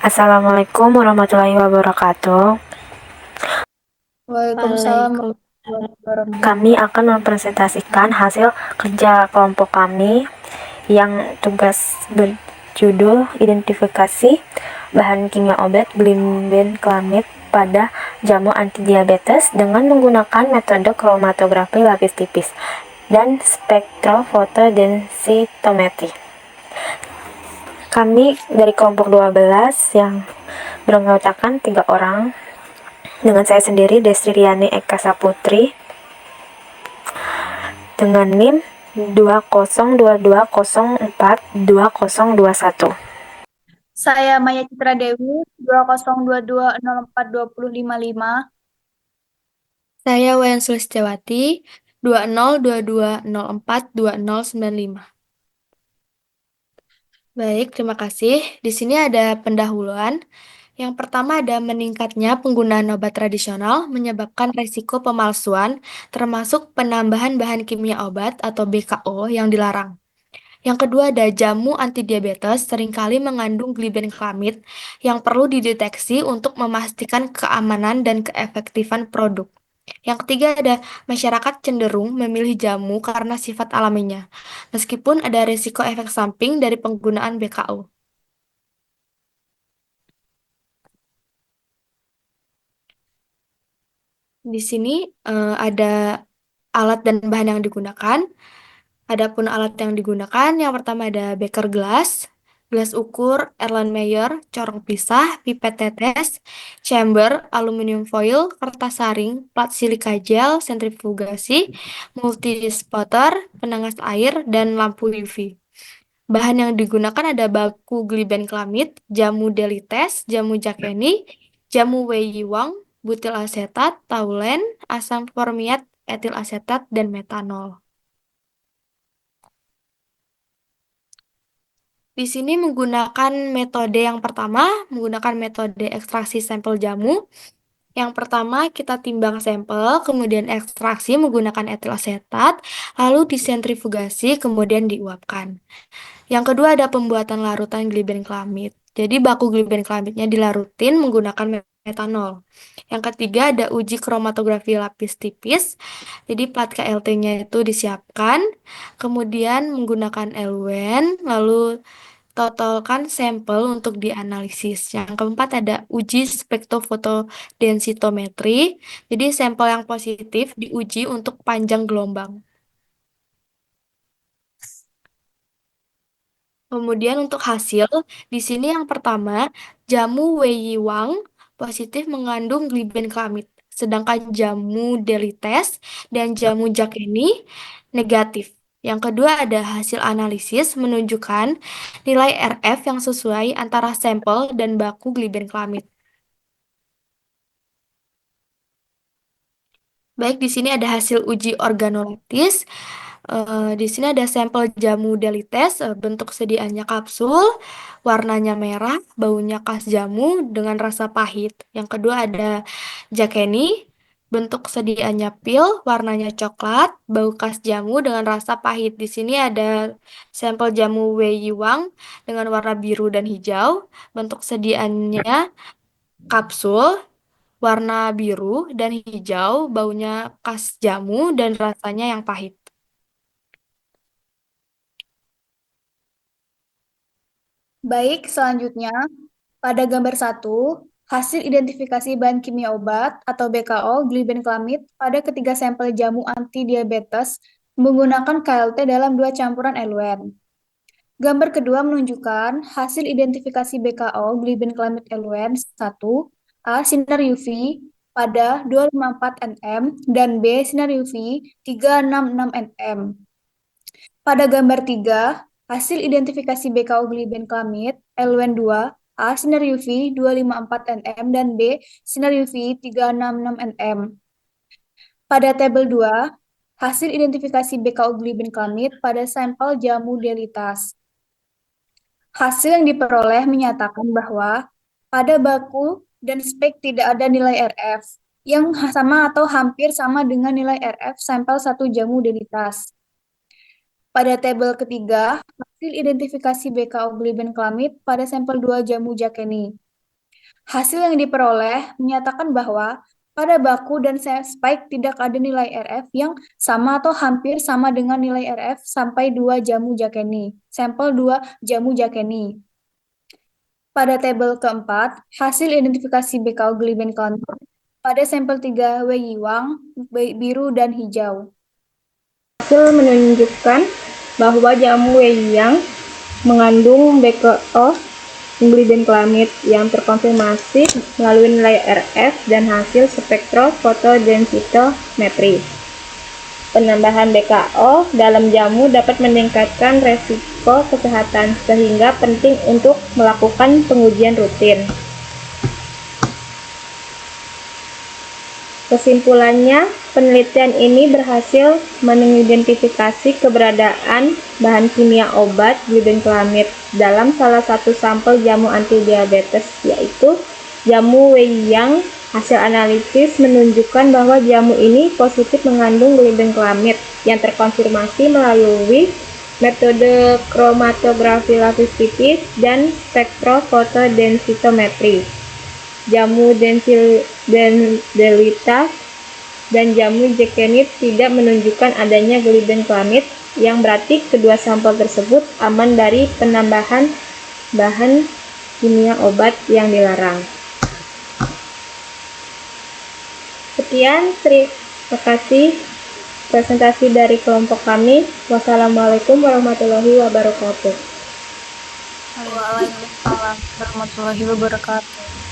Assalamualaikum warahmatullahi wabarakatuh. Waalaikumsalam warahmatullahi wabarakatuh. Kami akan mempresentasikan hasil kerja kelompok kami yang tugas berjudul identifikasi bahan kimia obat glibenclamid pada jamu antidiabetes dengan menggunakan metode kromatografi lapis tipis dan spektrofotodensitometri. Kami dari kelompok 12 yang beranggotakan 3 orang dengan saya sendiri Destri Riani Eka Saputri dengan NIM 2022042021. Saya Maya Citra Dewi, 2022042055. Saya Wayan Sulistyawati, 2022042095. Baik, terima kasih. Di sini ada pendahuluan. Yang pertama ada meningkatnya penggunaan obat tradisional menyebabkan risiko pemalsuan, termasuk penambahan bahan kimia obat atau BKO yang dilarang. Yang kedua ada jamu antidiabetes seringkali mengandung glibenclamid yang perlu dideteksi untuk memastikan keamanan dan keefektifan produk. Yang ketiga ada masyarakat cenderung memilih jamu karena sifat alaminya, meskipun ada risiko efek samping dari penggunaan BKO. Di sini ada alat dan bahan yang digunakan. Adapun alat yang digunakan, yang pertama ada beker gelas, gelas ukur, Erlenmeyer, corong pisah, pipet tetes, chamber, aluminium foil, kertas saring, plat silika gel, sentrifugasi, multispotter, penangas air, dan lampu UV. Bahan yang digunakan ada baku glibenclamid, jamu delites, jamu jakeni, jamu weiyiwang, butil asetat, taulen, asam formiat, etil asetat, dan metanol. Di sini menggunakan metode yang pertama, menggunakan metode ekstraksi sampel jamu. Yang pertama, kita timbang sampel, kemudian ekstraksi menggunakan etil asetat, lalu disentrifugasi, kemudian diuapkan. Yang kedua ada pembuatan larutan glibenclamid. Jadi baku glibenclamidnya dilarutin menggunakan metanol. Yang ketiga ada uji kromatografi lapis tipis. Jadi plat KLT-nya itu disiapkan, kemudian menggunakan eluen, lalu totalkan sampel untuk dianalisis. Yang keempat ada uji spektrofotodensitometri. Jadi sampel yang positif diuji untuk panjang gelombang. Kemudian untuk hasil, di sini yang pertama, jamu Weiyiwang positif mengandung glibenclamid, sedangkan jamu Delites dan jamu Jakeni negatif. Yang kedua ada hasil analisis menunjukkan nilai RF yang sesuai antara sampel dan baku glibenclamid. Baik, di sini ada hasil uji organoleptis. Di sini ada sampel jamu delites, bentuk sediaannya kapsul, warnanya merah, baunya khas jamu dengan rasa pahit. Yang kedua ada jakeni, bentuk sediaannya pil, warnanya coklat, bau khas jamu dengan rasa pahit. Di sini ada sampel jamu Weiyiwang dengan warna biru dan hijau, bentuk sediaannya kapsul, warna biru dan hijau, baunya khas jamu dan rasanya yang pahit. Baik, selanjutnya pada gambar 1, hasil identifikasi bahan kimia obat atau BKO glibenclamid pada ketiga sampel jamu anti-diabetes menggunakan KLT dalam 2 campuran eluen. Gambar kedua menunjukkan hasil identifikasi BKO glibenclamid eluen 1, A sinar UV pada 254 nm dan B sinar UV 366 nm. Pada gambar 3, hasil identifikasi BKO glibenclamid LUN2 A sinar UV 254 nm dan B sinar UV 366 nm. Pada tabel 2, hasil identifikasi BKO glibenclamid pada sampel jamu delitas. Hasil yang diperoleh menyatakan bahwa pada baku dan spek tidak ada nilai RF yang sama atau hampir sama dengan nilai RF sampel 1 jamu delitas. Pada tabel ketiga, hasil identifikasi BKO glibenclamid pada sampel 2 jamu jakeni. Hasil yang diperoleh menyatakan bahwa pada baku dan spike tidak ada nilai RF yang sama atau hampir sama dengan nilai RF sampai 2 jamu Jakeni. Sampel 2 jamu Jakeni. Pada tabel keempat, hasil identifikasi BKO glibenclamid pada sampel 3 Weiyiwang, biru dan hijau. Hasil menunjukkan bahwa jamu Weiyang mengandung BKO glibenclamid yang terkonfirmasi melalui nilai RF dan hasil spektrofotodensitometri. Penambahan BKO dalam jamu dapat meningkatkan resiko kesehatan, sehingga penting untuk melakukan pengujian rutin. Kesimpulannya, penelitian ini berhasil mengidentifikasi keberadaan bahan kimia obat glibenclamid dalam salah satu sampel jamu antidiabetes, yaitu jamu Weiyang. Hasil analisis menunjukkan bahwa jamu ini positif mengandung glibenclamid yang terkonfirmasi melalui metode kromatografi lapis tipis dan spektrofotodensitometri. Jamu densilitas dan jamu Jakeni tidak menunjukkan adanya glibenclamid, yang berarti kedua sampel tersebut aman dari penambahan bahan kimia obat yang dilarang. Sekian, terima kasih presentasi dari kelompok kami. Wassalamualaikum warahmatullahi wabarakatuh. Waalaikumsalam warahmatullahi wabarakatuh.